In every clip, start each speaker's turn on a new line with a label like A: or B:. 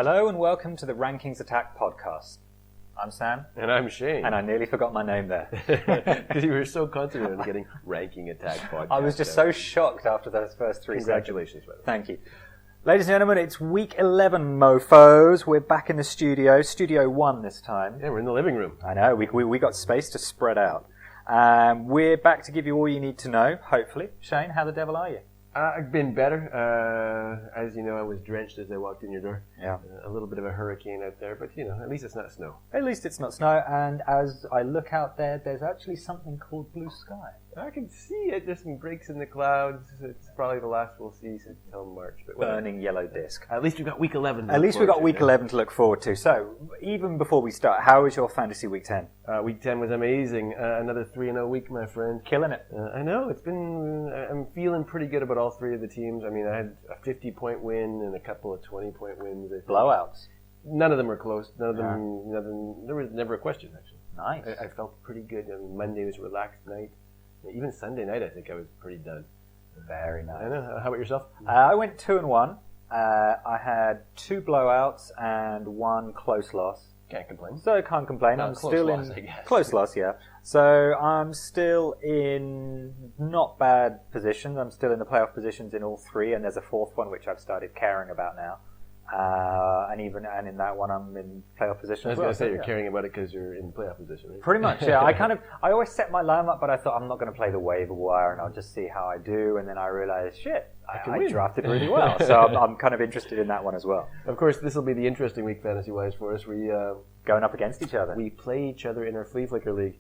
A: Hello and welcome to the Rankings Attack podcast. I'm Sam.
B: And I'm Shane.
A: And I nearly forgot my name there.
B: Because you were so confident in getting Ranking Attack podcast.
A: I was just so shocked after those first 3
B: Congratulations,
A: seconds. Thank you. Ladies and gentlemen, it's week 11, mofos. We're back in the studio. Studio 1 this time.
B: Yeah, we're in the living room.
A: I know. We got space to spread out. We're back to give you all you need to know, hopefully. Shane, how the devil are you?
B: I've been better. As you know, I was drenched as I walked in your door.
A: Yeah.
B: A little bit of a hurricane out there, but at least it's not snow.
A: At least it's not snow, and as I look out there, there's actually something called blue sky.
B: I can see it. There's some breaks in the clouds. It's probably the last we'll see until March. But
A: burning yellow disc.
B: At least we've got week 11
A: At least we've got week 11 to look forward to. So, even before we start, how was your fantasy week 10?
B: Week 10 was amazing. Another 3-0 week, my friend.
A: Killing it.
B: I know. I'm feeling pretty good about all three of the teams. I mean, I had a 50-point win and a couple of 20-point wins.
A: Blowouts.
B: None of them were close. None of them. There was never a question, actually.
A: Nice.
B: I felt pretty good. I mean, Monday was a relaxed night. Even Sunday night, I think I was pretty done.
A: Very nice.
B: I know. How about yourself?
A: I went 2-1. I had 2 blowouts and 1 close loss.
B: Can't complain.
A: So I can't complain. I'm still
B: loss,
A: in
B: I guess.
A: Close loss, yeah. So I'm still in not bad positions. I'm still in the playoff positions in all 3, and there's a 4th one which I've started caring about now. And in that one, I'm in playoff position.
B: I was
A: going
B: to say you're caring about it because you're in playoff position, right?
A: Pretty much, yeah. I always set my line up, but I thought I'm not going to play the waiver wire, and I'll just see how I do. And then I realized, I drafted really well, so I'm kind of interested in that one as well.
B: Of course, this will be the interesting week fantasy-wise for us. We
A: going up against each other.
B: We play each other in our Flea Flicker League,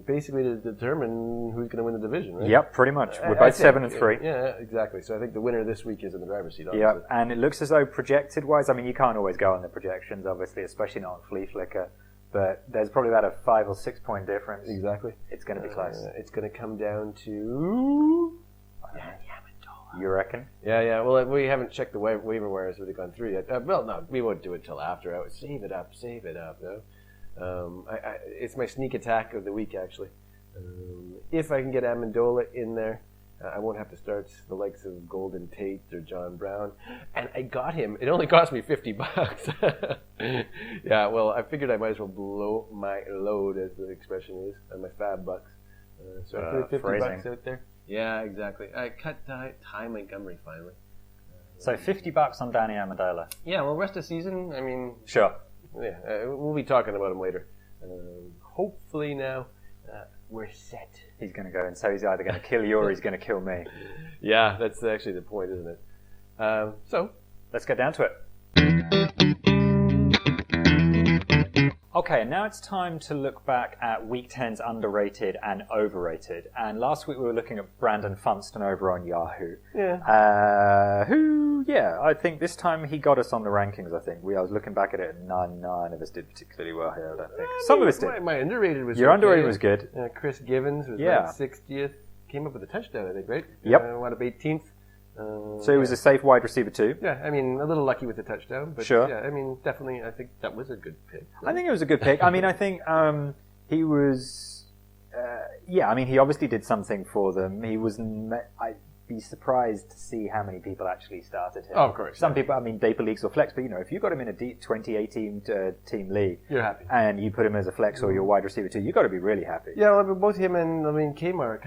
B: basically to determine who's going to win the division, right?
A: Yep, pretty much. We're both 7-3.
B: Yeah, exactly. So I think the winner this week is in the driver's seat, obviously.
A: Yep, and it looks as though projected-wise, I mean, you can't always go on the projections, obviously, especially not on Flea Flicker, but there's probably about a 5 or 6 point difference.
B: Exactly.
A: It's going to be close.
B: It's going to come down to...
A: You reckon?
B: Yeah. Well, we haven't checked the waiver wires that have gone through yet. Well, no, we won't do it till after. I would save it up, no? It's my sneak attack of the week, actually. If I can get Amendola in there, I won't have to start the likes of Golden Tate or John Brown. And I got him. It only cost me $50. Yeah, well, I figured I might as well blow my load, as the expression is, on my fab bucks. So I put $50 out there. Yeah, exactly. I cut Ty Montgomery finally.
A: So $50 on Danny Amendola.
B: Yeah, well, rest of the season, I mean...
A: Sure.
B: Yeah, we'll be talking about him later. Hopefully now we're set.
A: He's going to go, and so he's either going to kill you or he's going to kill me.
B: Yeah, that's actually the point, isn't it? So,
A: let's get down to it. Okay, now it's time to look back at Week 10's underrated and overrated. And last week we were looking at Brandon Funston over on Yahoo.
B: Yeah.
A: I think this time he got us on the rankings, I think. I was looking back at it, and none of us did particularly well here, I don't think. Some of us did.
B: My underrated was
A: Your underrated was good.
B: Chris Givens was like 60th. Came up with a touchdown, I think, right?
A: Yep.
B: What, up 18th?
A: So he was a safe wide receiver too.
B: Yeah, I mean, a little lucky with the touchdown, but
A: sure.
B: Yeah, I mean, definitely, I think that was a good pick.
A: Right? I think it was a good pick. I mean, I think he was, I mean, he obviously did something for them. He was, I'd be surprised to see how many people actually started him.
B: Oh, of course.
A: Some people, I mean, Deeper Leagues or Flex, but if you got him in a 2018 team league,
B: you're happy.
A: And you put him as a Flex or your wide receiver too, you got to be really happy.
B: Yeah, well, both him and, Kamar,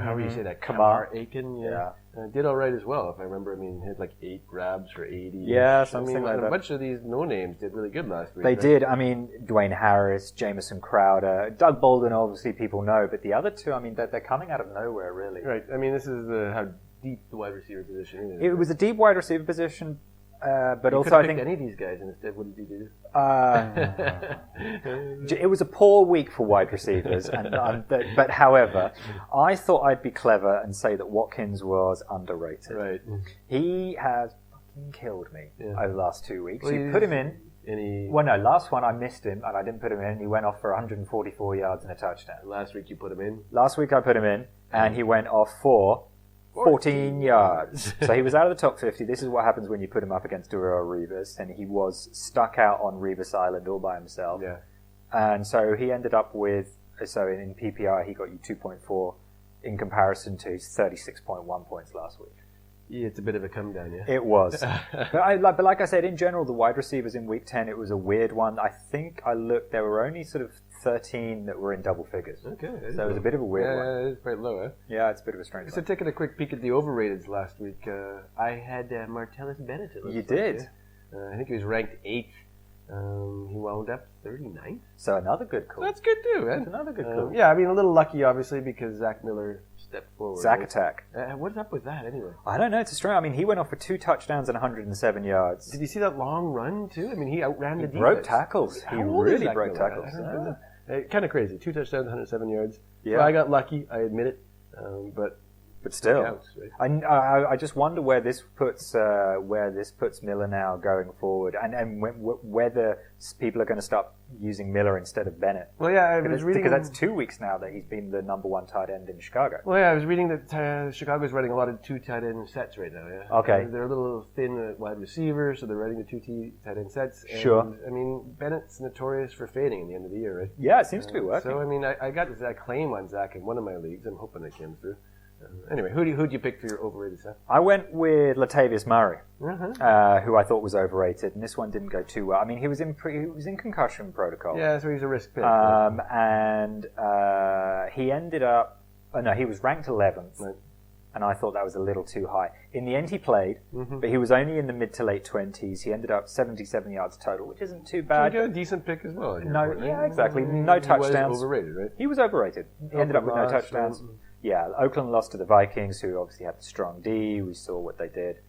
B: however you say that, Kamar Aiken, yeah. Did all right as well, if I remember. I mean, he had like 8 grabs for 80.
A: Yeah, something like that.
B: A bunch of these no-names did really good last week.
A: They did. I mean, Dwayne Harris, Jamison Crowder, Doug Bolden, obviously people know, but the other two, I mean, they're coming out of nowhere, really.
B: Right. I mean, this is how deep the wide receiver position is.
A: It was a deep wide receiver position, but
B: you
A: also I think
B: any of these guys instead. What did you do?
A: It was a poor week for wide receivers, but however, I thought I'd be clever and say that Watkins was underrated.
B: Right.
A: He has fucking killed me over the last 2 weeks.
B: Well,
A: you put him in. Last one I missed him and I didn't put him in. He went off for 144 yards and a touchdown.
B: Last week you put him in?
A: Last week I put him in and he went off for 14 yards. So he was out of the top 50. This is what happens when you put him up against Darrell Revis, and he was stuck out on Revis Island all by himself.
B: Yeah.
A: And so he ended up with, in PPR he got you 2.4 in comparison to 36.1 points last week.
B: Yeah, it's a bit of a come down, yeah.
A: It was. But like I said, in general, the wide receivers in week 10, it was a weird one. I think I looked, there were only sort of 13 that were in double figures.
B: Okay.
A: So it was a bit of a weird one.
B: Yeah, it's quite low, eh?
A: Yeah, it's a bit of a strange
B: So
A: one.
B: taking a quick peek at the overrateds last week, I had Martellus Bennett.
A: You did?
B: I think he was ranked 8th. He wound up 39th.
A: So another good call.
B: That's good too, man.
A: That's another good call.
B: Yeah, I mean, a little lucky, obviously, because Zach Miller stepped forward.
A: Zach
B: right?
A: attack.
B: What's up with that, anyway?
A: I don't know. It's a strange. I mean, he went off for 2 touchdowns and 107 yards.
B: Did you see that long run, too? I mean, he outran the defense.
A: Broke tackles.
B: How
A: He
B: old is
A: really
B: Zach
A: broke
B: Miller?
A: tackles.
B: Kind of crazy. 2 touchdowns, 107 yards.
A: Yeah.
B: So I got lucky, I admit it.
A: But still,
B: counts, right?
A: I just wonder where this puts Miller now going forward, and whether people are going to start using Miller instead of Bennett.
B: Well, yeah, I was reading...
A: Because that's 2 weeks now that he's been the number 1 tight end in Chicago.
B: Well, yeah, I was reading that Chicago's running a lot of 2 tight end sets right now, yeah.
A: Okay.
B: They're a little thin at wide receiver, so they're running the 2 tight end sets. And,
A: Sure.
B: I mean, Bennett's notorious for fading at the end of the year, right?
A: Yeah, it seems to be working.
B: So, I mean, I got that claim on Zach in one of my leagues. I'm hoping it came through. Anyway, who'd you pick for your overrated set?
A: I went with Latavius Murray,
B: Uh-huh.
A: who I thought was overrated, and this one didn't go too well. I mean, he was in concussion protocol.
B: Yeah, so he's a risk pick.
A: And he ended up... Oh, no, he was ranked 11th,
B: Right.
A: and I thought that was a little too high. In the end, he played, but he was only in the mid to late 20s. He ended up 77 yards total, which isn't too
B: So
A: bad.
B: you got a decent pick as well.
A: No, yeah, exactly. No touchdowns.
B: He was overrated, right?
A: He was overrated. He ended up with no
B: Lost,
A: touchdowns. Yeah, Oakland lost to the Vikings, who obviously had the strong D. We saw what they did.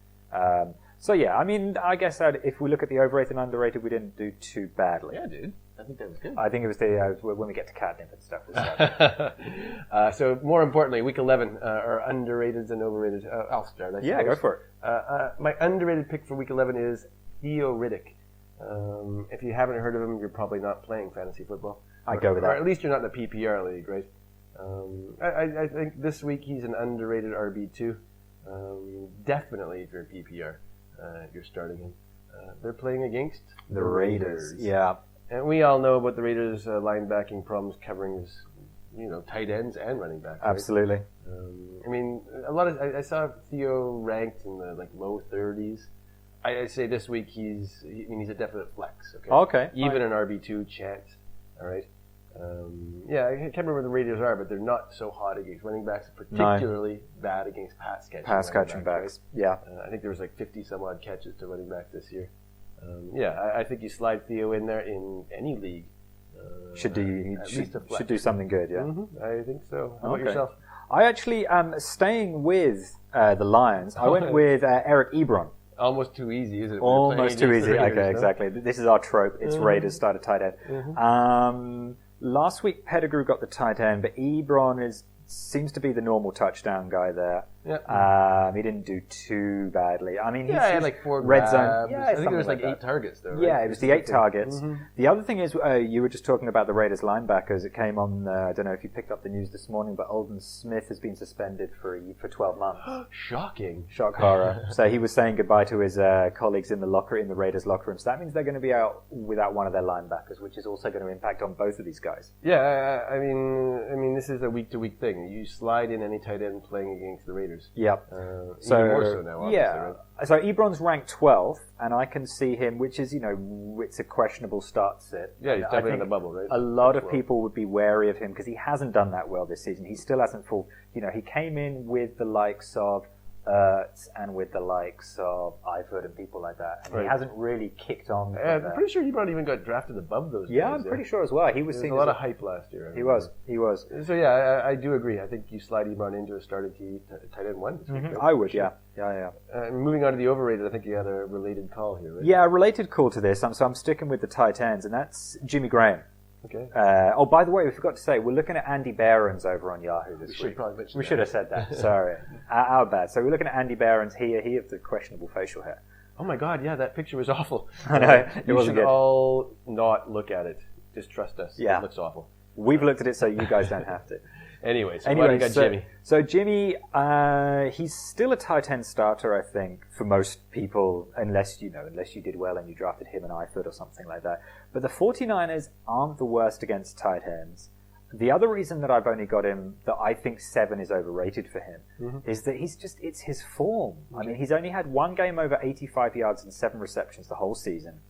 A: So, yeah, I mean, I guess if we look at the overrated and underrated, we didn't do too badly.
B: Yeah, dude. I think that was good.
A: I think it was when we get to catnip and stuff. We'll start.
B: So, more importantly, week 11, our underrated and overrated. I'll start.
A: Yeah, go for it.
B: My underrated pick for week 11 is Theo Riddick. If you haven't heard of him, you're probably not playing fantasy football.
A: I go with that.
B: Or at least you're not in a PPR league, right? I think this week he's an underrated RB2. Definitely, if you're in PPR, you're starting him. They're playing against
A: The Raiders. Yeah.
B: And we all know about the Raiders' linebacking problems covering tight ends and running backs. Right?
A: Absolutely.
B: I mean, I saw Theo ranked in the low 30s. I say this week he's a definite flex.
A: Okay.
B: Even an RB2 chance. All right. Yeah, I can't remember where the Raiders are, but they're not so hot against running backs, particularly bad against pass catching
A: backs.
B: Right?
A: Yeah.
B: I think there was 50 some odd catches to running back this year. I think you slide Theo in there in any league.
A: Should do something good, yeah.
B: Mm-hmm. I think so. How about yourself?
A: I actually am staying with the Lions. I went with Eric Ebron.
B: Almost too easy, isn't it?
A: Almost too easy.
B: Raiders,
A: okay, exactly. This is our trope. It's Raiders start a tight end. Last week, Pettigrew got the tight end, but Ebron seems to be the normal touchdown guy there.
B: Yeah.
A: He didn't do too badly. I mean,
B: he had 4
A: red
B: grabs.
A: zone. Yeah,
B: I think there was 8 targets though. Right?
A: Yeah, it was the 8 targets. The other thing is, you were just talking about the Raiders linebackers. It came on. I don't know if you picked up the news this morning, but Alden Smith has been suspended for 12 months.
B: Shocking.
A: Shock horror. So he was saying goodbye to his colleagues in the Raiders locker room. So that means they're going to be out without one of their linebackers, which is also going to impact on both of these guys.
B: Yeah, I mean, this is a week-to-week thing. You slide in any tight end playing against the Raiders.
A: Yep.
B: So even more so now, obviously, right?
A: So Ebron's ranked 12th, and I can see him, which is, it's a questionable start sit.
B: Yeah, he's definitely in the bubble, right?
A: A lot of people would be wary of him because he hasn't done that well this season. He still hasn't full. He came in with the likes of Ertz and with the likes of Eifert and people like that, and he hasn't really kicked on.
B: I'm pretty sure Ebron even got drafted above those.
A: Yeah,
B: guys,
A: I'm pretty sure as well. He was
B: there
A: seeing
B: was a lot of hype last year.
A: He was.
B: So yeah, I do agree. I think you slide Ebron into a starting tight end 1 this week, right?
A: I would, yeah.
B: Moving on to the overrated, I think you had a related call here, right?
A: Yeah, a related call to this. So I'm sticking with the tight ends, and that's Jimmy Graham.
B: Okay.
A: By the way, we forgot to say, we're looking at Andy Behrens over on Yahoo this week. We should have said that. Sorry. Our bad. So we're looking at Andy Behrens here. He has the questionable facial hair.
B: Oh my God, yeah, that picture was awful.
A: I know. It wasn't
B: good. You should
A: good.
B: all not look at it. Just trust us.
A: Yeah.
B: It looks awful.
A: We've looked at it so you guys don't have to.
B: Anyway, why do you got Jimmy?
A: So Jimmy, he's still a tight end starter, I think, for most people, unless you did well and you drafted him and Eifert or something like that. But the 49ers aren't the worst against tight ends. The other reason that I've only got him, that I think 7 is overrated for him, is that it's his form. I mean, he's only had one game over 85 yards and 7 receptions the whole season.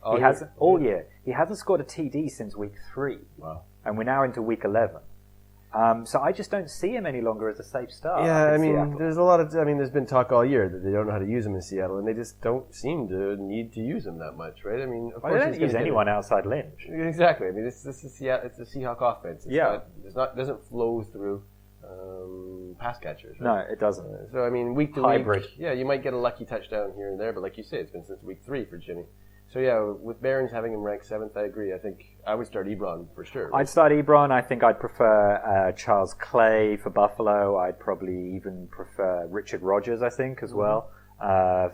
A: All year. He hasn't scored a TD since week 3.
B: Wow.
A: And we're now into week 11. So I just don't see him any longer as a safe start.
B: Yeah, I mean, there's been talk all year that they don't know how to use him in Seattle, and they just don't seem to need to use him that much, right? I mean, of course,
A: they don't use anyone outside Lynch.
B: Exactly. I mean, this is Seattle. It's a Seahawk offense. Doesn't flow through pass catchers. Right?
A: No, it doesn't.
B: So I mean, week to
A: Hybrid.
B: week, you might get a lucky touchdown here and there, but like you say, it's been since week 3 for Jimmy. So yeah, with Barons having him ranked 7th, I agree. I think I would start Ebron for sure. Right?
A: I'd start Ebron. I think I'd prefer Charles Clay for Buffalo. I'd probably even prefer Richard Rodgers, I think, as well,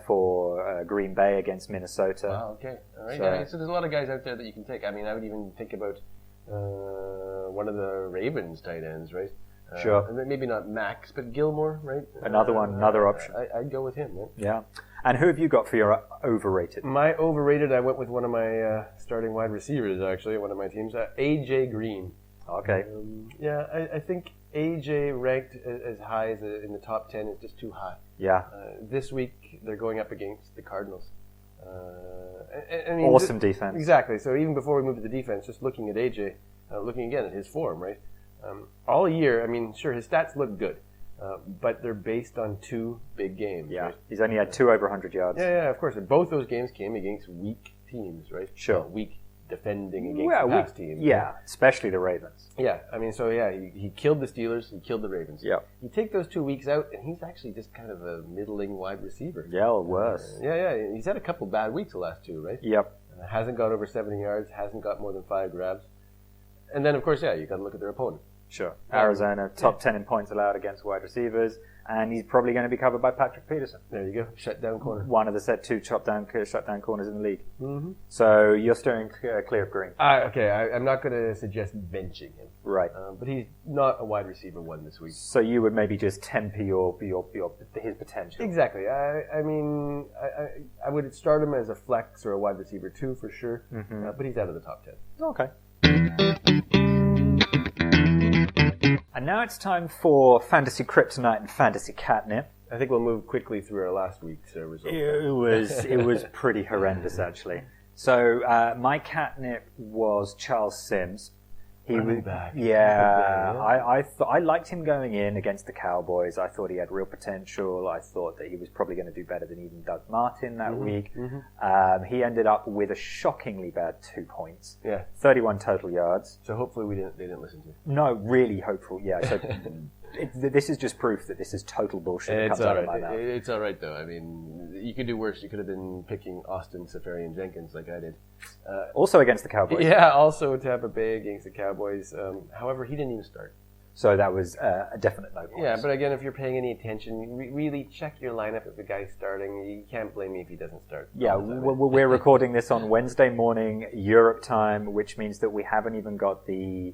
A: for Green Bay against Minnesota.
B: Wow, okay. All right. So there's a lot of guys out there that you can take. I mean, I would even think about one of the Ravens tight ends, right?
A: Sure.
B: And maybe not Max, but Gilmore, right?
A: Another option.
B: I'd go with him, right?
A: Yeah. And who have you got for your overrated?
B: My overrated, I went with one of my starting wide receivers, actually, one of my teams, A.J. Green.
A: Okay.
B: I think A.J. ranked as high as in the top 10 is just too high.
A: Yeah.
B: This week, they're going up against the Cardinals.
A: Awesome defense.
B: Exactly. So even before we move to the defense, just looking at A.J., looking again at his form, right? All year, I mean, sure, his stats look good. But they're based on 2 big games.
A: Yeah,
B: right?
A: He's only had 2 over 100 yards.
B: Yeah, of course. And both those games came against weak teams, right?
A: Sure.
B: Weak defending against the pass teams.
A: Yeah,
B: right?
A: especially the Ravens.
B: Yeah, I mean, so yeah, he killed the Steelers, he killed the Ravens.
A: Yeah.
B: You take those 2 weeks out, and he's actually just kind of a middling wide receiver.
A: Yeah, or worse.
B: Yeah. He's had a couple bad weeks the last 2, right?
A: Yep.
B: Hasn't got over 70 yards, hasn't got more than 5 grabs. And then, of course, you got to look at their opponent.
A: Sure. Arizona, top 10 in points allowed against wide receivers, and he's probably going to be covered by Patrick Peterson.
B: There you go. Shutdown corner.
A: One of the 2 shutdown corners in the league.
B: Mm-hmm.
A: So you're steering clear of Green.
B: I'm not going to suggest benching him.
A: Right.
B: But he's not a wide receiver 1 this week.
A: So you would maybe just temper his potential.
B: Exactly. I mean, I would start him as a flex or a wide receiver 2 for sure, but he's out of the top 10.
A: Okay. And now it's time for Fantasy Kryptonite and Fantasy Catnip.
B: I think we'll move quickly through our last week's results.
A: It was pretty horrendous, actually. So my catnip was Charles Sims. He was
B: back.
A: Yeah, I liked him going in against the Cowboys. I thought he had real potential. I thought that he was probably going to do better than even Doug Martin that week. He ended up with a shockingly bad 2 points.
B: Yeah,
A: 31 total yards.
B: So hopefully they didn't listen to you.
A: No, really hopeful. Yeah. So this is just proof that this is total bullshit. That comes out of my mouth.
B: It's all right though. I mean, you could do worse. You could have been picking Austin Safarian-Jenkins like I did.
A: Also against the Cowboys.
B: Yeah, also Tampa Bay against the Cowboys. However, he didn't even start.
A: So that was a definite no points.
B: Yeah, but again, if you're paying any attention, really check your lineup if the guy's starting. You can't blame me if he doesn't start.
A: Yeah, we're recording this on Wednesday morning, Europe time, which means that we haven't even got the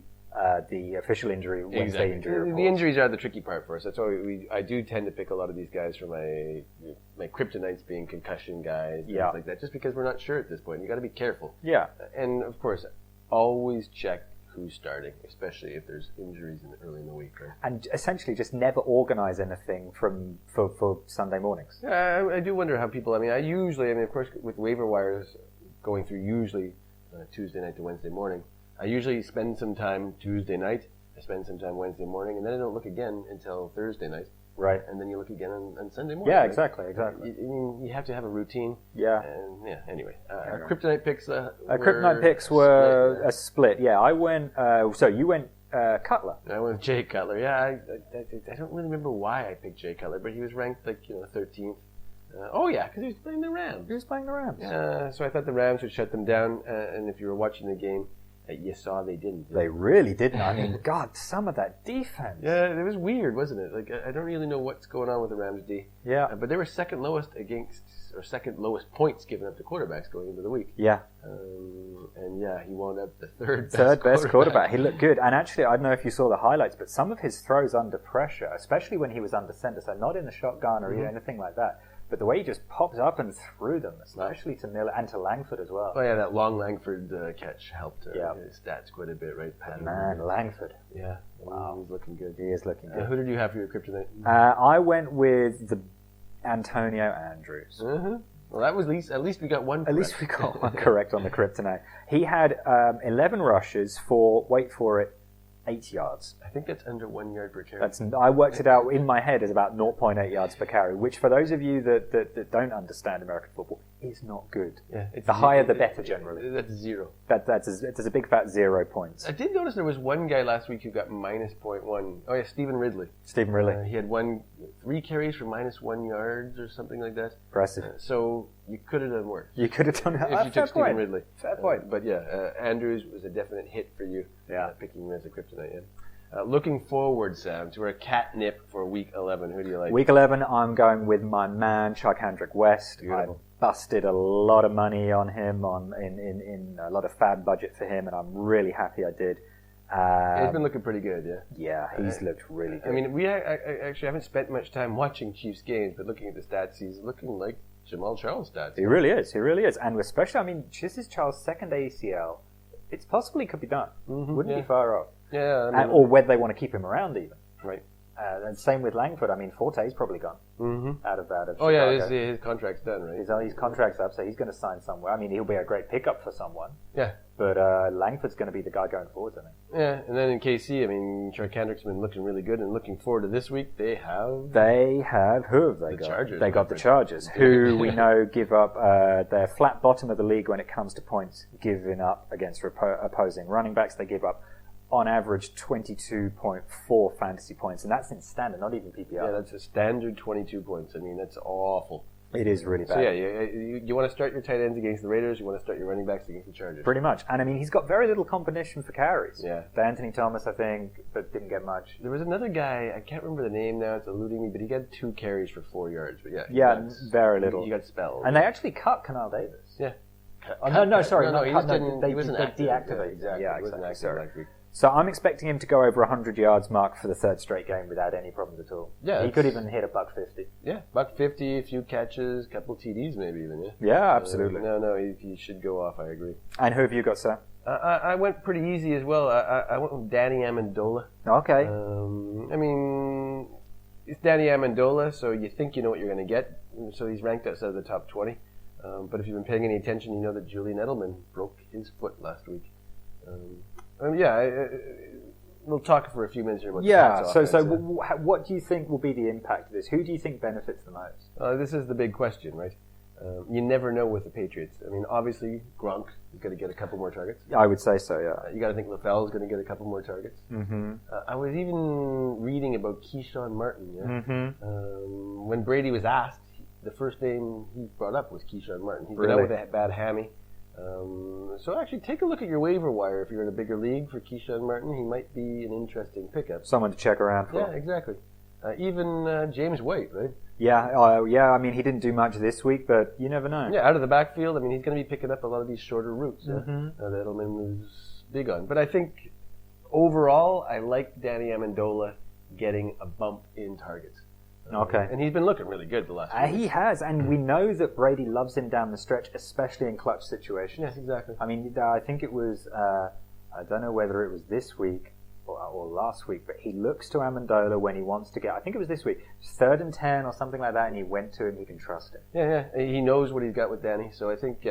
A: official injury, Wednesday injury report.
B: The injuries are the tricky part for us. That's why I do tend to pick a lot of these guys for my kryptonites being concussion guys, things like that, just because we're not sure at this point. You got to be careful.
A: Yeah.
B: And of course, always check who's starting, especially if there's injuries early in the week. Right?
A: And essentially just never organize anything for Sunday mornings.
B: Yeah, I do wonder how people, of course, with waiver wires going through usually Tuesday night to Wednesday morning, I usually spend some time Tuesday night, I spend some time Wednesday morning, and then I don't look again until Thursday night.
A: Right.
B: And then you look again on Sunday morning.
A: Yeah,
B: right?
A: exactly.
B: You have to have a routine.
A: Yeah.
B: And anyway. Our kryptonite picks
A: were a split. Yeah, I went, so you went Cutler.
B: I went Jay Cutler. Yeah, I don't really remember why I picked Jay Cutler, but he was ranked 13th. Because he was playing the Rams. Yeah, so I thought the Rams would shut them down, and if you were watching the game, you saw they didn't.
A: They really didn't. I mean, God, some of that defense.
B: Yeah, it was weird, wasn't it? I don't really know what's going on with the Rams D.
A: Yeah.
B: But they were second lowest points given up to quarterbacks going into the week.
A: Yeah.
B: He wound up the third
A: best quarterback. He looked good. And actually, I don't know if you saw the highlights, but some of his throws under pressure, especially when he was under center, so not in the shotgun or anything like that, but the way he just pops up and threw them, especially to Miller and to Langford as well.
B: Oh yeah, that long Langford catch helped his stats quite a bit, right?
A: Man, Langford.
B: Yeah, wow, he's looking good.
A: He is looking good.
B: Who did you have for your kryptonite?
A: I went with the Antonio Andrews.
B: Mm-hmm. Well, that was at least we got one correct.
A: At least we got one correct on the kryptonite. He had 11 rushes for, wait for it, 8 yards.
B: I think that's under 1 yard per carry.
A: I worked it out in my head as about 0.8 yards per carry, which for those of you that don't understand American football is not good.
B: Yeah,
A: the higher the better generally.
B: That's 0.
A: It's a big fat 0 points.
B: I did notice there was one guy last week who got minus 0.1. Oh yeah, Stephen Ridley.
A: He
B: had 3 carries for minus 1 yards or something like that.
A: Impressive.
B: So you could have done worse.
A: You could have done it.
B: If you took Stephen Ridley.
A: Fair point.
B: But yeah, Andrews was a definite hit for you.
A: Yeah.
B: Picking him as a kryptonite. Yeah. Looking forward, Sam, to our catnip for week 11. Who do you like?
A: Week 11, I'm going with my man, Chuck-Hendrick West.
B: Beautiful.
A: I busted a lot of money on him, in a lot of fab budget for him, and I'm really happy I did.
B: He's been looking pretty good, yeah.
A: Yeah, he's looked really good.
B: I mean, we actually haven't spent much time watching Chiefs games, but looking at the stats, he's looking like Jamal Charles stats.
A: He really is. And especially, I mean, this is Charles' second ACL. It's possibly could be done. Wouldn't be far off.
B: Yeah, I mean,
A: or whether they want to keep him around even.
B: Right.
A: And same with Langford. I mean, Forte's probably gone out of
B: Oh
A: Chicago.
B: yeah, his contract's done, right?
A: His contract's up, so he's going to sign somewhere. I mean, he'll be a great pickup for someone.
B: Yeah.
A: But Langford's going to be the guy going forward, I think.
B: Yeah, and then in KC, I mean, Chuck-Hendrick's been looking really good, and looking forward to this week, they have...
A: Who have they got?
B: Chargers.
A: They got the Chargers, who we know give up their flat bottom of the league when it comes to points giving up against opposing running backs. They give up, on average, 22.4 fantasy points, and that's in standard, not even PPR.
B: Yeah, that's a standard 22 points. I mean, that's awful.
A: It is really bad.
B: So yeah, you want to start your tight ends against the Raiders, you want to start your running backs against the Chargers.
A: Pretty much. And I mean, he's got very little competition for carries.
B: Yeah.
A: The Anthony Thomas, I think, but didn't get much.
B: There was another guy, I can't remember the name now, it's eluding me, but he got 2 carries for 4 yards. But
A: yeah, very little.
B: He got spelled.
A: And they actually cut Canal Davis.
B: Yeah.
A: Sorry.
B: He wasn't active.
A: Deactivated.
B: Exactly.
A: Yeah,
B: he wasn't active
A: sorry.
B: last week.
A: So I'm expecting him to go over 100 yards mark for the third straight game without any problems at all.
B: Yeah,
A: he could even hit $150.
B: Yeah, $150, a few catches, couple TDs maybe even.
A: Yeah, absolutely.
B: He should go off. I agree.
A: And who have you got, sir?
B: I went pretty easy as well. I went with Danny Amendola.
A: Okay.
B: I mean, it's Danny Amendola, so you think you know what you're going to get. So he's ranked outside of the top 20. But if you've been paying any attention, you know that Julian Edelman broke his foot last week. We'll talk for a few minutes here about what do you think will be the impact of this? Who do you think benefits the most? This is the big question, right? You never know with the Patriots. I mean, obviously, Gronk is going to get a couple more targets.
A: I would say so, yeah.
B: You got to think LaFell is going to get a couple more targets.
A: Mm-hmm.
B: I was even reading about Keyshawn Martin. Yeah?
A: Mm-hmm.
B: When Brady was asked, the first name he brought up was Keyshawn Martin. He's been out with a bad hammy. So actually, take a look at your waiver wire if you're in a bigger league for Keyshawn Martin. He might be an interesting pickup.
A: Someone to check around for.
B: Yeah, exactly. Even James White, right?
A: Yeah. I mean, he didn't do much this week, but you never know.
B: Yeah, out of the backfield. I mean, he's going to be picking up a lot of these shorter routes that Edelman was big on. But I think overall, I like Danny Amendola getting a bump in targets.
A: Okay.
B: And he's been looking really good the last few weeks.
A: He has, and we know that Brady loves him down the stretch, especially in clutch situations.
B: Yes, exactly.
A: I mean, I think it was, I don't know whether it was this week or last week, but he looks to Amendola when he wants to get, I think it was this week, 3rd and 10 or something like that, and he went to him, he can trust him.
B: Yeah. He knows what he's got with Danny, so I think,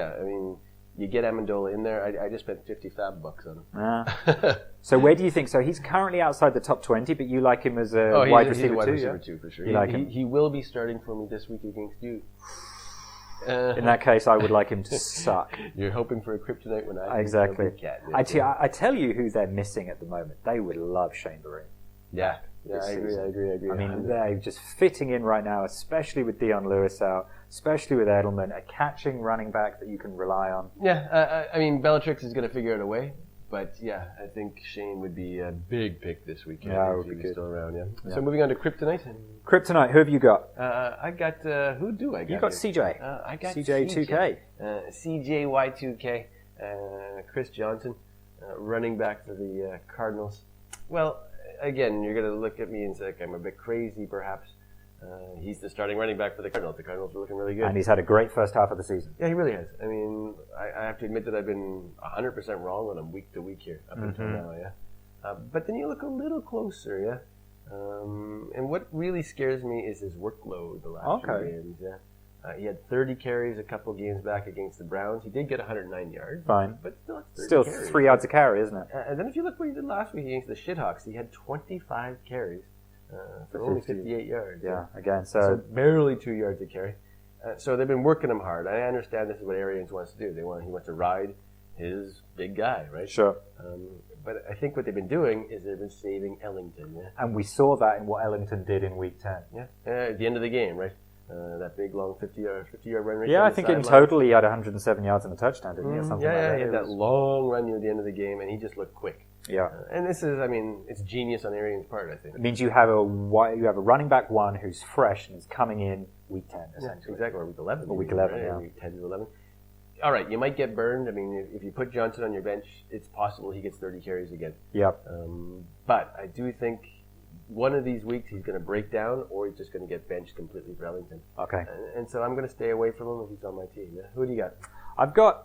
B: you get Amendola in there. I just spent $55 on him.
A: So where do you think? So he's currently outside the top 20, but you like him as a wide receiver
B: he's a wide
A: too,
B: receiver too, for sure.
A: You like him?
B: He will be starting for me this week against you.
A: In that case, I would like him to suck.
B: You're hoping for a kryptonite when I
A: exactly. I tell you who they're missing at the moment. They would love Shane Vereen.
B: Yeah, I agree.
A: I mean, they're just fitting in right now, especially with Dion Lewis out, especially with Edelman, a catching running back that you can rely on.
B: Yeah, I mean, Bellatrix is going to figure out a way. But yeah, I think Shane would be a big pick this weekend if he was still around. Yeah. So moving on to Kryptonite.
A: Kryptonite, who have you got?
B: I got who do I got?
A: You got CJ.
B: I got
A: CJ2K.
B: CJY2K. Chris Johnson, running back for the Cardinals. Well, again, you're going to look at me and say, I'm a bit crazy, perhaps. He's the starting running back for the Cardinals. The Cardinals are looking really good.
A: And he's had a great first half of the season.
B: Yeah, he really has. I mean, I have to admit that I've been 100% wrong on him week to week here up until now, yeah. But then you look a little closer, yeah. And what really scares me is his workload the last few games, yeah. He had 30 carries a couple games back against the Browns. He did get 109 yards.
A: Fine.
B: But it's
A: still
B: carries.
A: 3 yards a carry, isn't it?
B: And then if you look what he did last week against the Shithawks, he had 25 carries. For only 58 yards.
A: Yeah, again,
B: so barely 2 yards a carry. So they've been working him hard. I understand this is what Arians wants to do. He wants to ride his big guy, right?
A: Sure.
B: But I think what they've been doing is they've been saving Ellington. Yeah?
A: And we saw that in what Ellington did in week 10.
B: Yeah, at the end of the game, right? That big, long 50-yard run right.
A: Yeah, I think in total he had 107 yards and a touchdown, didn't he? Or something like that.
B: Yeah, he had that long run near the end of the game, and he just looked quick.
A: Yeah.
B: And this is, I mean, it's genius on Arians' part, I think.
A: It means you have a running back one who's fresh and is coming in week 10, essentially.
B: Yeah, exactly, or week 11.
A: Or week 11,
B: right?
A: yeah.
B: Week 10 to 11. All right, you might get burned. I mean, if you put Johnson on your bench, it's possible he gets 30 carries again.
A: Yep.
B: But I do think one of these weeks he's going to break down, or he's just going to get benched completely for Ellington.
A: Okay.
B: And so I'm going to stay away from him if he's on my team. Yeah? Who do you got?
A: I've got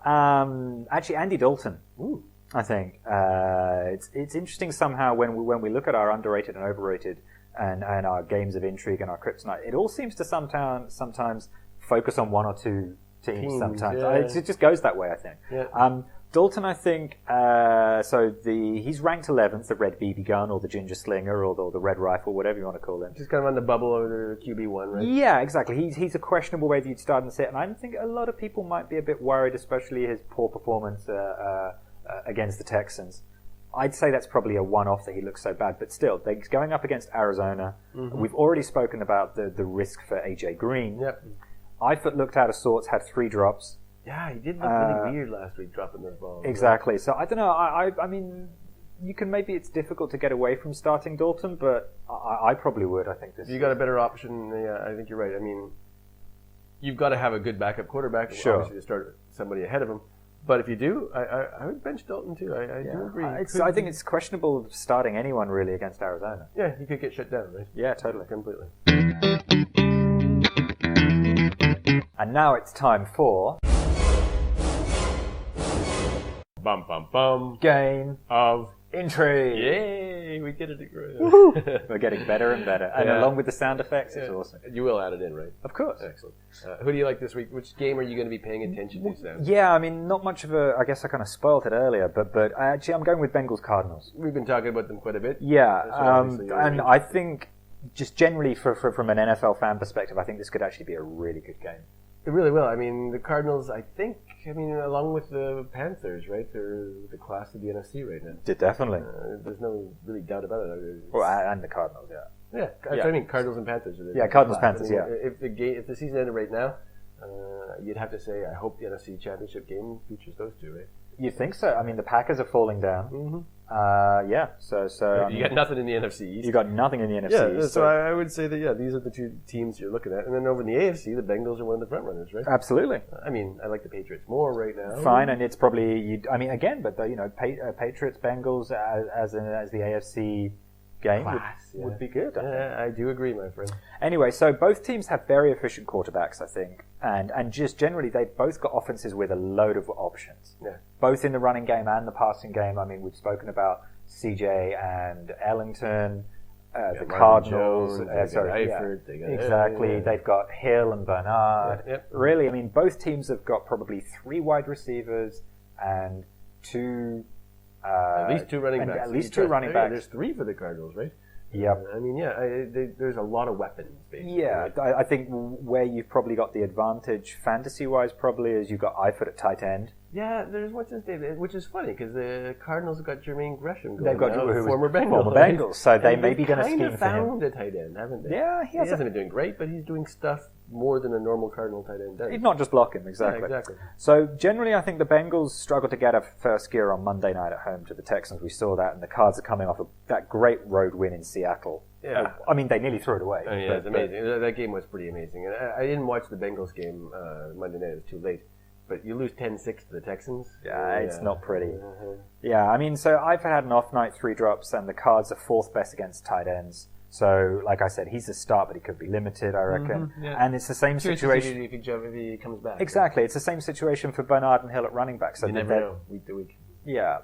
A: actually Andy Dalton.
B: Ooh.
A: I think it's interesting somehow when we look at our underrated and overrated and our games of intrigue and our kryptonite. It all seems to sometimes focus on one or two teams. Sometimes
B: yeah.
A: It just goes that way. I think.
B: Yeah.
A: Dalton, I think, he's ranked 11th, the red BB gun or the ginger slinger or the red rifle, whatever you want to call him.
B: Just kind of on the bubble over the QB1, right?
A: Yeah, exactly. He's a questionable whether you'd start and sit, and I think a lot of people might be a bit worried, especially his poor performance against the Texans. I'd say that's probably a one-off that he looks so bad, but still, they're going up against Arizona. Mm-hmm. We've already spoken about the risk for AJ Green.
B: Yep.
A: Eifert looked out of sorts, had 3 drops.
B: Yeah, he did look really weird last week, dropping those balls.
A: Exactly. Right? So I don't know. I mean, you can maybe it's difficult to get away from starting Dalton, but I probably would. I think this.
B: You got a better option. Yeah, I think you're right. I mean, you've got to have a good backup quarterback, obviously, to start somebody ahead of him. But if you do, I would bench Dalton too. I do agree.
A: I think it's questionable starting anyone really against Arizona.
B: Yeah, you could get shut down, right?
A: Yeah, totally,
B: completely.
A: And now it's time for.
B: Bum, bum, bum.
A: Game
B: of
A: intrigue.
B: Yay, we get it right.
A: We're getting better and better. And along with the sound effects, it's awesome.
B: You will add it in, right?
A: Of course.
B: Excellent. Who do you like this week? Which game are you going to be paying attention to, Sam?
A: Yeah, I mean, not much of a... I guess I kind of spoiled it earlier, but actually I'm going with Bengals-Cardinals.
B: We've been talking about them quite a bit.
A: Yeah, and I think just generally from an NFL fan perspective, I think this could actually be a really good game.
B: It really will. I mean, the Cardinals, along with the Panthers, right? They're the class of the NFC right now.
A: Definitely.
B: There's no really doubt about it.
A: Well, and the Cardinals,
B: yeah. I mean, Cardinals and Panthers.
A: Cardinals, Panthers,
B: If the season ended right now, you'd have to say, I hope the NFC Championship game features those two, right?
A: You'd think so. I mean, the Packers are falling down.
B: Mm-hmm.
A: So
B: you got nothing in the NFC East.
A: You got nothing in the NFC East.
B: So I would say that these are the two teams you're looking at, and then over in the AFC, the Bengals are one of the front runners, right?
A: Absolutely.
B: I mean, I like the Patriots more right now.
A: Fine, and it's probably Patriots, Bengals as the AFC game would be good.
B: I do agree, my friend.
A: Anyway, so both teams have very efficient quarterbacks, I think, and just generally they've both got offenses with a load of options.
B: Yeah.
A: Both in the running game and the passing game. I mean, we've spoken about CJ and Ellington, the Cardinals. Exactly. They've got Hill and Bernard.
B: Yep.
A: Really, I mean, both teams have got probably 3 wide receivers and 2.
B: At least 2 running backs.
A: At least 2 running backs.
B: There's 3 for the Cardinals, right?
A: Yep.
B: I mean, there's a lot of weapons, basically.
A: Yeah,
B: right?
A: I think where you've probably got the advantage fantasy-wise probably is you've got Eifert at tight end.
B: Yeah, there's what's his name, which is funny because the Cardinals have got Jermaine Gresham going.
A: They've got
B: former
A: Bengals, so they may be going to scheme for him.
B: They've found a tight end, haven't they?
A: Yeah,
B: he hasn't been doing great, but he's doing stuff more than a normal Cardinal tight end does.
A: He's not just blocking, exactly.
B: Yeah, exactly.
A: So generally, I think the Bengals struggled to get a first gear on Monday night at home to the Texans. We saw that, and the Cards are coming off of that great road win in Seattle.
B: Yeah,
A: I mean they nearly threw it away.
B: It's amazing. That game was pretty amazing. I didn't watch the Bengals game Monday night; it was too late. But you lose 10-6 to the Texans.
A: Yeah, it's not pretty. Yeah, I mean, so I've had an off night, 3 drops, and the Cards are 4th best against tight ends. So, like I said, he's a start, but he could be limited, I reckon. And it's the same situation.
B: If he comes back.
A: Exactly. It's the same situation for Bernard and Hill at running back. So
B: you never know, week to week.
A: Yeah.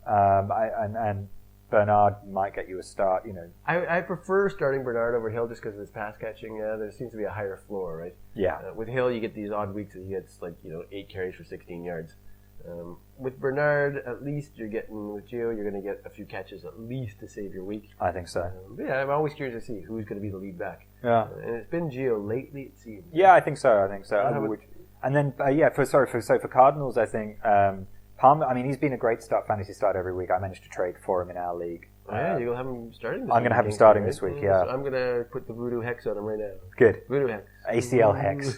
A: And Bernard might get you a start,
B: I prefer starting Bernard over Hill just because of his pass catching. There seems to be a higher floor, right?
A: Yeah.
B: With Hill, you get these odd weeks that he gets 8 carries for 16 yards. With Bernard, at least you're getting, with Gio, you're going to get a few catches at least to save your week.
A: I think so.
B: But I'm always curious to see who's going to be the lead back.
A: Yeah.
B: And it's been Gio lately, it seems.
A: Yeah, I think so. And then, for Cardinals, I think Palmer, I mean, he's been a great fantasy start every week. I managed to trade for him in our league.
B: You'll have him starting this week.
A: I'm going to have him starting this week, yeah.
B: So I'm going to put the Voodoo Hex on him right now.
A: Good.
B: Voodoo Hex.
A: ACL Hex.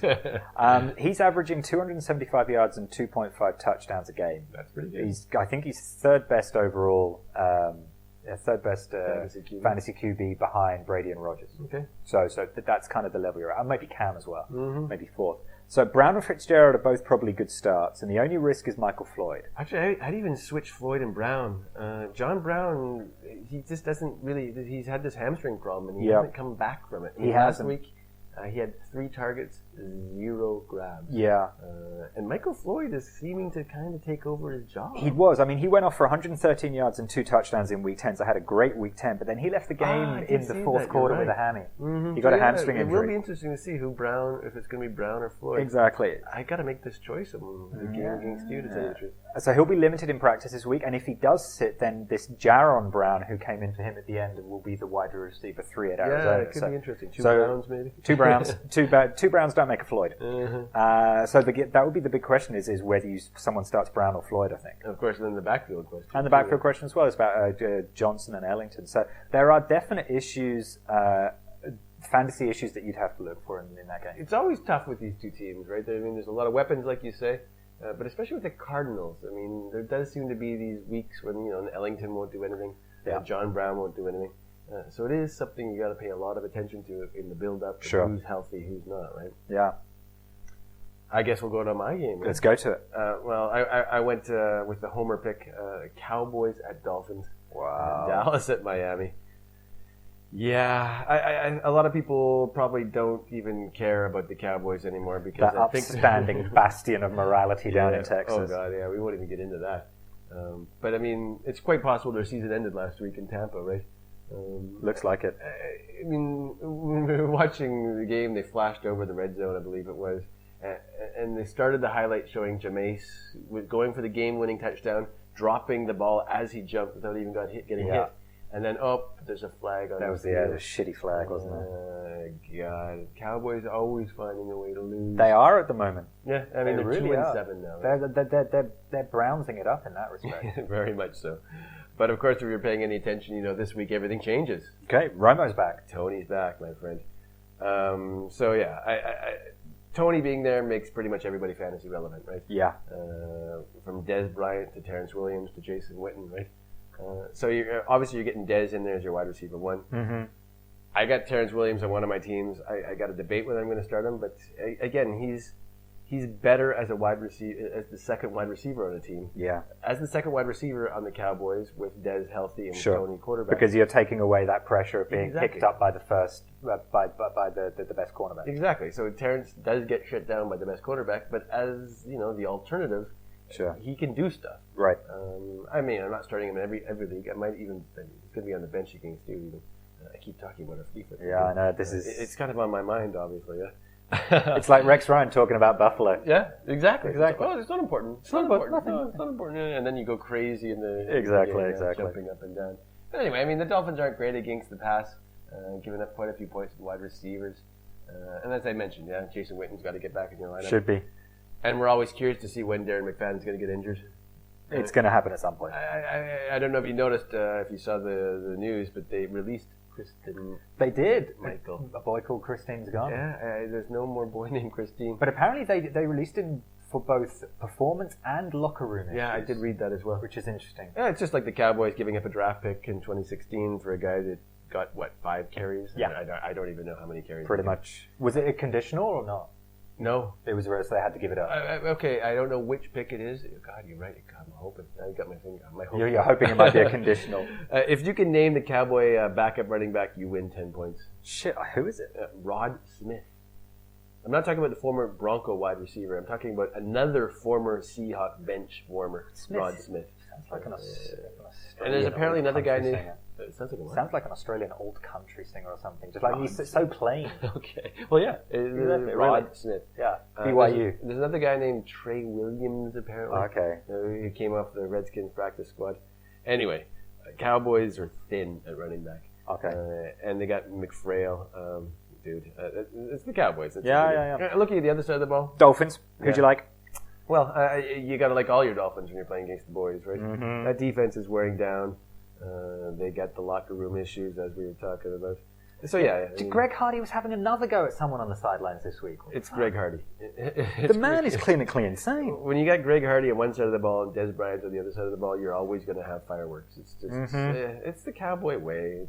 A: He's averaging 275 yards and 2.5 touchdowns a game.
B: That's pretty good.
A: I think he's third best overall, fantasy QB behind Brady and Rodgers.
B: Okay.
A: So that's kind of the level you're at. And maybe Cam as well. Maybe fourth. So Brown and Fitzgerald are both probably good starts, and the only risk is Michael Floyd.
B: Actually, I'd even switch Floyd and Brown. John Brown, he just doesn't really. He's had this hamstring problem, and he hasn't come back from it. Last week, he had 3 targets, 0 grabs.
A: Yeah.
B: And Michael Floyd is seeming to kind of take over his job.
A: He was. I mean, he went off for 113 yards and 2 touchdowns in Week 10, so had a great Week 10, but then he left the game in the fourth quarter with a hammy. He got a hamstring injury.
B: It will be interesting to see who Brown, if it's going to be Brown or Floyd.
A: Exactly.
B: I got to make this choice of the game against you, to tell you the truth.
A: So he'll be limited in practice this week, and if he does sit, then this Jaron Brown, who came in for him at the end, will be the wide receiver 3 at Arizona.
B: Yeah, it could be interesting. 2 Browns, maybe?
A: 2 Browns. Two Browns don't make a Floyd. So that would be the big question: is whether someone starts Brown or Floyd. I think.
B: And of course, then the backfield question.
A: And the backfield question as well is about Johnson and Ellington. So there are definite issues, fantasy issues that you'd have to look for in that game.
B: It's always tough with these two teams, right? I mean, there's a lot of weapons, like you say. But especially with the Cardinals, I mean, there does seem to be these weeks when Ellington won't do anything, John Brown won't do anything. So it is something you got to pay a lot of attention to in the build-up.
A: Sure.
B: Who's healthy, who's not, right?
A: Yeah.
B: I guess we'll go to my game. Right?
A: Let's go to it.
B: I went with the homer pick, Cowboys at Dolphins.
A: Wow.
B: Dallas at Miami. Yeah, a lot of people probably don't even care about the Cowboys anymore because
A: that
B: I think
A: upstanding bastion of morality down in Texas.
B: Oh God, yeah, we won't even get into that. But I mean, it's quite possible their season ended last week in Tampa, right?
A: Looks like it.
B: I mean, when we were watching the game, they flashed over the red zone, I believe it was, and they started the highlight showing Jameis going for the game-winning touchdown, dropping the ball as he jumped without even getting hit. And then, there's a flag on
A: that was the shitty flag, wasn't it?
B: God, Cowboys always finding a way to lose.
A: They are at the moment.
B: Yeah, I mean, they're
A: really
B: 2-7 now. Right?
A: They're browsing it up in that respect.
B: Very much so. But of course, if you're paying any attention, this week everything changes.
A: Okay, Romo's back.
B: Tony's back, my friend. So yeah, Tony being there makes pretty much everybody fantasy relevant, right?
A: Yeah.
B: From Des Bryant to Terrence Williams to Jason Witten, right? So you're getting Dez in there as your wide receiver 1. Mm-hmm. I got Terrence Williams on one of my teams. I got a debate whether I'm going to start him, but again, he's better as a wide receiver, as the second wide receiver on the team.
A: Yeah. As
B: the second wide receiver on the Cowboys with Dez healthy and Tony quarterback.
A: Because you're taking away that pressure of being picked up by the first by the best cornerback.
B: Exactly. So Terrence does get shut down by the best quarterback, but as the alternative.
A: Sure.
B: He can do stuff.
A: Right.
B: I mean, I'm not starting him in every league. I might even, he's going to be on the bench against you even. I keep talking about our FIFA.
A: Yeah, I know.
B: It's kind of on my mind, obviously, yeah.
A: It's like Rex Ryan talking about Buffalo.
B: Yeah, exactly. Oh, it's not important. It's not important. No, it's not important. And then you go crazy in the
A: Exactly.
B: jumping up and down. But anyway, I mean, the Dolphins aren't great against the pass, giving up quite a few points to wide receivers. And as I mentioned, Jason Witten's got to get back in your lineup.
A: Should be.
B: And we're always curious to see when Darren McFadden's going to get injured.
A: It's going to happen at some point.
B: I don't know if you noticed, if you saw the news, but they released Kristen.
A: They did.
B: Michael.
A: A boy called Christine's gone.
B: Yeah, there's no more boy named Christine.
A: But apparently they released him for both performance and locker room issues.
B: Yeah, I did read that as well.
A: Which is interesting.
B: Yeah, it's just like the Cowboys giving up a draft pick in 2016 for a guy that got, 5 carries?
A: Yeah.
B: I don't even know how many carries.
A: Pretty much. Was it a conditional or not?
B: No.
A: It was Rose. They had to give it up.
B: Okay, I don't know which pick it is. God, you're right. God, I'm hoping. I got my finger. My hope.
A: You're hoping it might be a conditional.
B: If you can name the Cowboy backup running back, you win 10 points.
A: Shit, who is it?
B: Rod Smith. I'm not talking about the former Bronco wide receiver. I'm talking about another former Seahawk bench warmer, Rod Smith.
A: Sounds like an Australian.
B: And there's apparently another guy named...
A: Sounds like an Australian old country singer or something. Just like he's so plain.
B: Okay. Well, yeah. Rod Smith.
A: Yeah. BYU.
B: There's another guy named Trey Williams, apparently.
A: Okay.
B: He came off the Redskins practice squad. Anyway, Cowboys are thin at running back.
A: Okay.
B: And they got McPhail. Dude, it's the Cowboys.
A: Yeah.
B: Looking at the other side of the ball.
A: Dolphins. Who'd you like?
B: Well, you got to like all your Dolphins when you're playing against the boys, right?
A: Mm-hmm.
B: That defense is wearing down. They got the locker room issues, as we were talking about. So, yeah.
A: Greg Hardy was having another go at someone on the sidelines this week.
B: It's Greg Hardy.
A: The man is clinically insane.
B: When you got Greg Hardy on one side of the ball and Des Bryant on the other side of the ball, you're always going to have fireworks. It's just, it's the Cowboy way.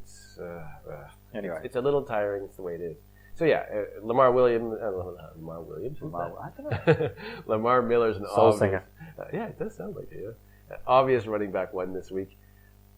A: Anyway.
B: It's a little tiring. It's the way it is. So, yeah, Lamar Williams. I don't know. Lamar Miller's an
A: soul singer.
B: Yeah, it does sound like it, yeah. Obvious running back one this week.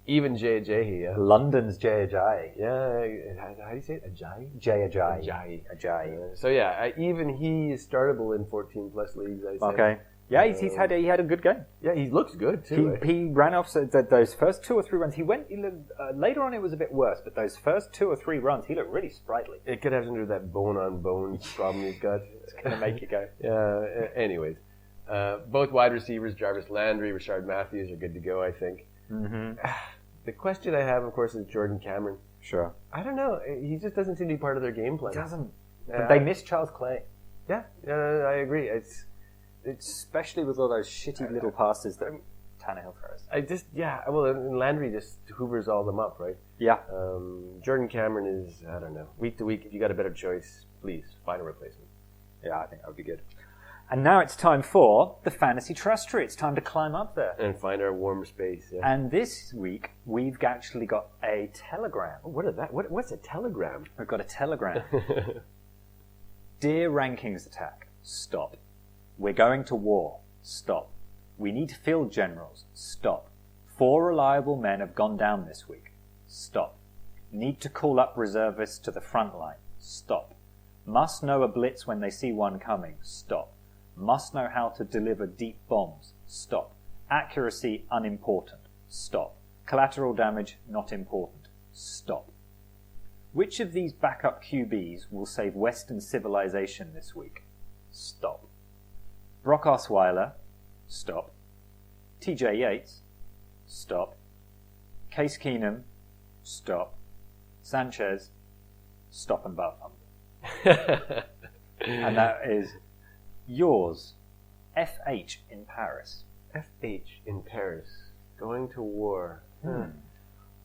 B: Even Jay Ajayi, yeah.
A: London's Jay Ajayi.
B: Yeah, how do you say it? Ajayi?
A: Jay Ajayi.
B: Ajayi. So yeah, even he is startable in 14+ leagues. I say.
A: Okay. Yeah, he had a good game.
B: Yeah, he looks good too.
A: He ran off those first 2 or 3 runs. He looked, later on it was a bit worse, but those first 2 or 3 runs he looked really sprightly.
B: It could have to do with that bone-on-bone problem he's got.
A: It's gonna make you go.
B: Yeah. Anyways, both wide receivers, Jarvis Landry, Rashard Matthews, are good to go. I think.
A: Mm-hmm.
B: The question I have, of course, is Jordan Cameron.
A: Sure.
B: I don't know. He just doesn't seem to be part of their game plan.
A: He doesn't. But they miss Charles Clay.
B: Yeah, I agree. It's
A: especially with all those shitty little passes that Tannehill throws.
B: Well, and Landry just hoovers all them up, right?
A: Yeah.
B: Jordan Cameron is, I don't know, week to week, if you got a better choice, please find a replacement.
A: Yeah, I think that would be good. And now it's time for the Fantasy Trust Tree. It's time to climb up there.
B: And find our warm space. Yeah.
A: And this week, we've actually got a telegram.
B: Oh, what is that? What's a telegram?
A: We've got a telegram. Dear Rankings Attack, stop. We're going to war. Stop. We need field generals. Stop. 4 reliable men have gone down this week. Stop. Need to call up reservists to the front line. Stop. Must know a blitz when they see one coming. Stop. Must know how to deliver deep bombs. Stop. Accuracy unimportant. Stop. Collateral damage not important. Stop. Which of these backup QBs will save Western civilization this week? Stop. Brock Osweiler. Stop. TJ Yates. Stop. Case Keenum. Stop. Sanchez. Stop and butt fumble. And that is yours, FH in Paris.
B: FH in Paris. Going to war.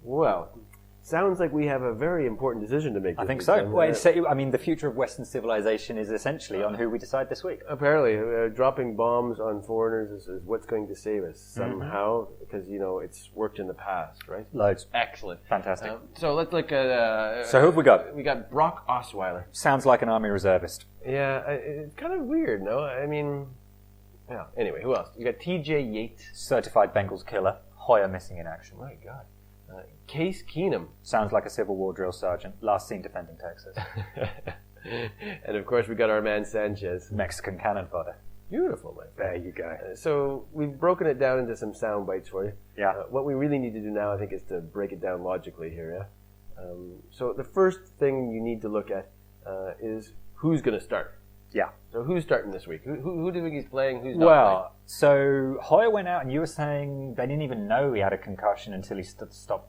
B: Well, sounds like we have a very important decision to make.
A: I think so. Well, the future of Western civilization is essentially on who we decide this week.
B: Apparently, dropping bombs on foreigners is what's going to save us somehow, because, it's worked in the past, right?
A: Loads.
B: Excellent.
A: Fantastic.
B: So let's look at...
A: so who have we got?
B: We got Brock Osweiler.
A: Sounds like an army reservist.
B: Yeah, it's kind of weird, no? I mean... Yeah. Anyway, who else? You got TJ Yates.
A: Certified Bengals killer. Hoyer missing in action.
B: My God. Case Keenum.
A: Sounds like a Civil War drill sergeant. Last seen defending Texas.
B: And of course we got our man Sanchez.
A: Mexican cannon fodder.
B: Beautiful, my friend.
A: There you go.
B: So we've broken it down into some sound bites for you.
A: Yeah.
B: What we really need to do now, I think, is to break it down logically here. Yeah. So the first thing you need to look at is who's going to start.
A: Yeah.
B: So who's starting this week? Who do you think he's playing? Who's not playing?
A: So Hoyer went out, and you were saying they didn't even know he had a concussion until he stopped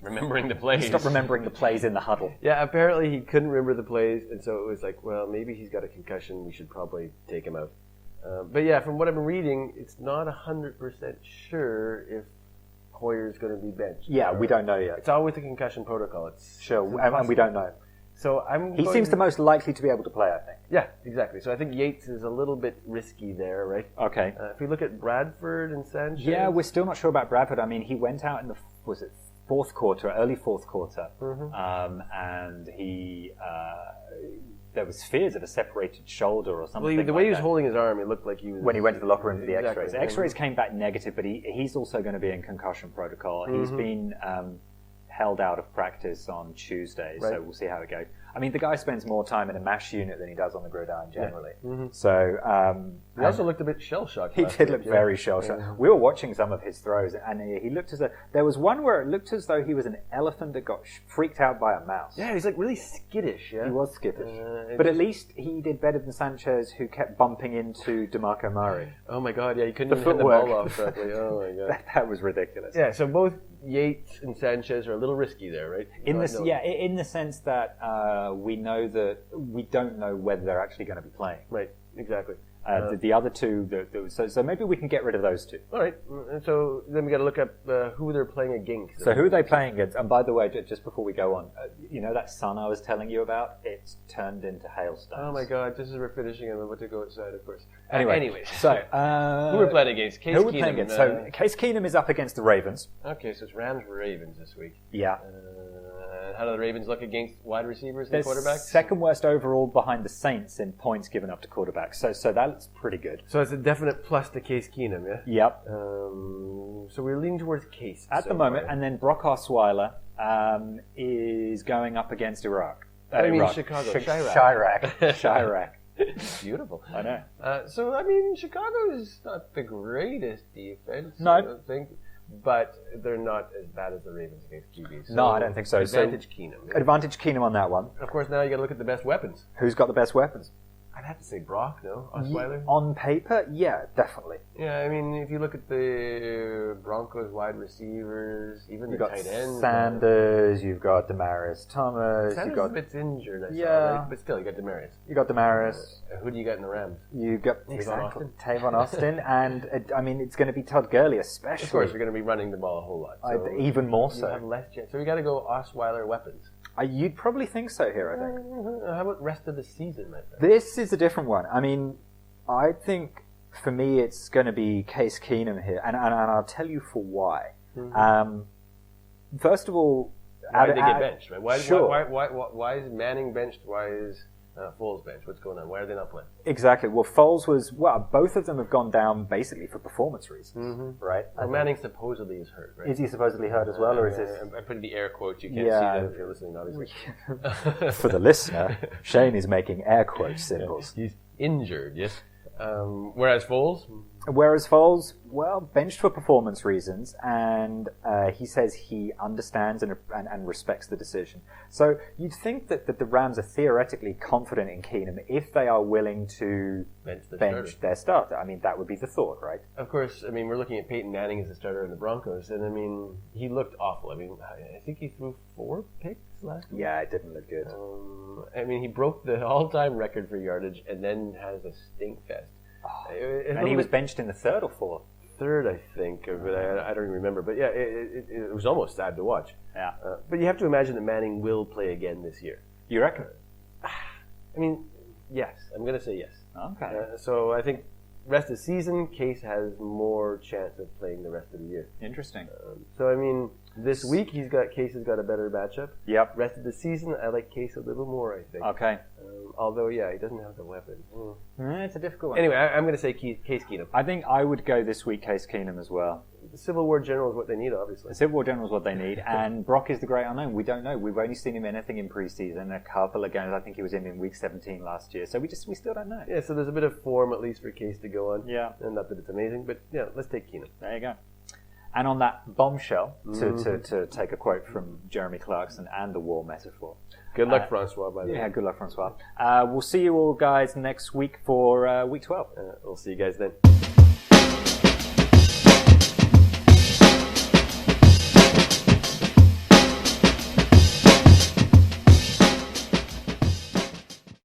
B: remembering the plays.
A: He stopped remembering the plays in the huddle.
B: Yeah, apparently he couldn't remember the plays, and so it was like, well, maybe he's got a concussion. We should probably take him out. But yeah, from what I've been reading, it's not 100% sure if Hoyer's going to be benched.
A: Yeah, we don't know yet.
B: It's always the concussion protocol.
A: And we don't know.
B: So
A: he seems the most likely to be able to play, I think.
B: Yeah, exactly. So I think Yates is a little bit risky there, right?
A: Okay.
B: If we look at Bradford and Sanchez...
A: Yeah, we're still not sure about Bradford. I mean, he went out in the, early fourth quarter, and there was fears of a separated shoulder or something.
B: Well, the way he was holding his arm, it looked like he was...
A: When he went to the locker room for the
B: Exactly.
A: X-rays. The X-rays came back negative, but he's also going to be in concussion protocol. He's been held out of practice on Tuesday, so we'll see how it goes. I mean, the guy spends more time in a MASH unit than he does on the gridiron generally. So
B: he also looked a bit shell-shocked.
A: He did look very shell-shocked. Yeah. We were watching some of his throws, and he looked as though... There was one where it looked as though he was an elephant that got freaked out by a mouse.
B: Yeah, he's like really skittish, yeah?
A: He was skittish. But at least he did better than Sanchez, who kept bumping into DeMarco Murray.
B: Oh my God, yeah, he couldn't even hit the ball off correctly. Oh my God.
A: That was ridiculous.
B: Yeah, so both Yates and Sanchez are a little risky there, right?
A: In the sense that we know that we don't know whether they're actually going to be playing.
B: Right, exactly.
A: The other two, so maybe we can get rid of those two.
B: All right, and so then we got to look up who they're playing against.
A: So who are they playing against? And by the way, just before we go on, you know that sun I was telling you about? It's turned into hailstones.
B: Oh my God, just as we're finishing, I'm about to go outside, of course.
A: Anyway, so
B: who we're playing against? Case
A: Keenum. Playing against? So Case Keenum is up against the Ravens.
B: Okay, so it's Rams-Ravens this week.
A: Yeah.
B: How do the Ravens look against wide receivers and quarterbacks?
A: Second worst overall behind the Saints in points given up to quarterbacks. So that's pretty good.
B: So it's a definite plus to Case Keenum, yeah?
A: Yep.
B: So we're leaning towards Case.
A: At the moment, and then Brock Osweiler is going up against Iraq.
B: Chicago.
A: Chirac.
B: Beautiful.
A: I know.
B: So, I mean, Chicago is not the greatest defense,
A: no.
B: I don't think. But they're not as bad as the Ravens against QBs. So
A: no, I don't think so.
B: Advantage Keenum. Yeah.
A: Advantage Keenum on that one.
B: Of course, now you got to look at the best weapons.
A: Who's got the best weapons?
B: I'd have to say Brock, no? Osweiler?
A: On paper, yeah, definitely.
B: Yeah, I mean, if you look at the Broncos wide receivers, even the tight ends.
A: Sanders, you've got Demaryius Thomas.
B: Sanders
A: you've got
B: a bit injured, I saw, right? But still, you got Demaryius.
A: You got Demaryius.
B: Who do you got in the Rams?
A: You got Tavon Austin, and I mean, it's going to be Todd Gurley, especially.
B: Of course, you're going to be running the ball a whole lot. So
A: even more so.
B: You have less chance. So we got to go Osweiler weapons.
A: You'd probably think so here, I think.
B: How about rest of the season, my friend?
A: This is a different one. I mean, I think for me it's going to be Case Keenum here, and I'll tell you for why. First of all,
B: why did they get benched? Right? Why is Manning benched? Why is Foles benched? What's going on? Why are they not playing?
A: Exactly. Well, Foles was... Well, both of them have gone down basically for performance reasons, right?
B: Well, Manning supposedly is hurt, right?
A: Is he supposedly hurt as well, or is this...
B: I'm putting the air quotes. You can't see that if you're listening, obviously.
A: For the listener, Shane is making air quote symbols.
B: He's injured, yes. Whereas Foles,
A: well, benched for performance reasons, and he says he understands and respects the decision. So you'd think that the Rams are theoretically confident in Keenum if they are willing to bench their starter. I mean, that would be the thought, right?
B: Of course, I mean, we're looking at Peyton Manning as the starter in the Broncos, and I mean, he looked awful. I mean, I think he threw 4 picks last week.
A: Yeah, it didn't look good.
B: I mean, he broke the all-time record for yardage and then has a stink fest.
A: And he was benched in the 3rd or 4th?
B: 3rd, I think, but I don't even remember. But yeah, it was almost sad to watch.
A: Yeah.
B: But you have to imagine that Manning will play again this year.
A: You reckon?
B: I mean, yes. I'm going to say yes.
A: Okay.
B: So I think rest of the season, Case has more chance of playing the rest of the year.
A: Interesting.
B: So I mean, this week Case has got a better matchup.
A: Yep.
B: Rest of the season, I like Case a little more, I think.
A: Okay.
B: Although, yeah, he doesn't have the weapon.
A: It's a difficult one.
B: Anyway, I'm going to say Case Keenum.
A: I think I would go this week Case Keenum as well.
B: The Civil War General is what they need, obviously.
A: The Civil War General is what they need, and Brock is the great unknown. We don't know. We've only seen him in anything in preseason, a couple of games. I think he was in week 17 last year, so we still don't know.
B: Yeah, so there's a bit of form at least for Case to go on.
A: Yeah.
B: And not that it's amazing, but yeah, let's take Keenum.
A: There you go. And on that bombshell, to take a quote from Jeremy Clarkson and the war metaphor.
B: Good luck, Francois, by the way.
A: Yeah, good luck, Francois. We'll see you all guys next week for week 12.
B: We'll see you guys then.